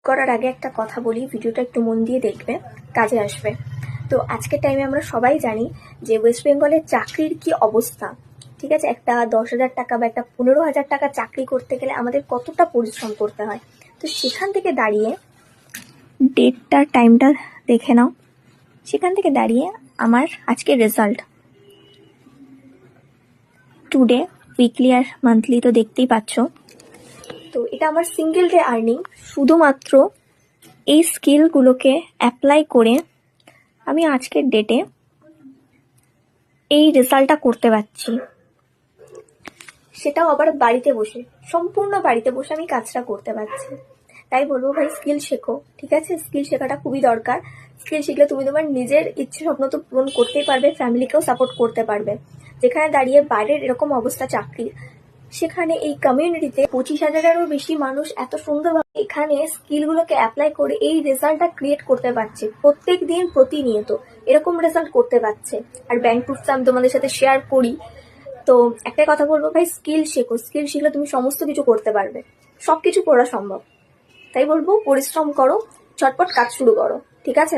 করার আগে একটা কথা বলি, ভিডিওটা একটু মন দিয়ে দেখবে, কাজে আসবে। তো আজকের টাইমে আমরা সবাই জানি যে ওয়েস্ট বেঙ্গলের চাকরির কি অবস্থা। ঠিক আছে, একটা 10,000 টাকা বা একটা 15,000 টাকা চাকরি করতে গেলে আমাদের কতটা পরিশ্রম করতে হয়। তো সেখান থেকে দাঁড়িয়ে ডেটটা টাইমটা দেখে নাও। সেখান থেকে দাঁড়িয়ে আমার আজকের রেজাল্ট টুডে, উইকলি আর মান্থলি তো দেখতেই পাচ্ছ। তো এটা আমার সিঙ্গেল ডে আর্নিং। শুধুমাত্র এই স্কিলগুলোকে অ্যাপ্লাই করে আমি আজকের ডেটে এই রেজাল্টটা করতে পারছি, সেটাও আবার বাড়িতে বসে, সম্পূর্ণ বাড়িতে বসে আমি কাজটা করতে পারছি। তাই বলবো ভাই, স্কিল শেখো। ঠিক আছে, স্কিল শেখাটা খুবই দরকার। স্কিল শিখলে তুমি তোমার নিজের ইচ্ছে স্বপ্ন তো পূরণ করতেই পারবে, ফ্যামিলিকেও সাপোর্ট করতে পারবে। যেখানে দাঁড়িয়ে বাইরের এরকম অবস্থা চাকরির, সেখানে এই কমিউনিটিতে 25,000-এরও বেশি মানুষ এত সুন্দরভাবে এখানে স্কিলগুলোকে অ্যাপ্লাই করে এই রেজাল্টটা ক্রিয়েট করতে পারছে। প্রত্যেক দিন প্রতিনিয়ত এরকম রেজাল্ট করতে পারছে। আর ব্যাংক প্রুফটা আমি তোমাদের সাথে শেয়ার করি। তো একটাই কথা বলবো ভাই, স্কিল শেখো। স্কিল শিখলে তুমি সমস্ত কিছু করতে পারবে, সবকিছু করা সম্ভব। তাই বলবো পরিশ্রম করো, ঝটপট কাজ শুরু করো। ঠিক আছে।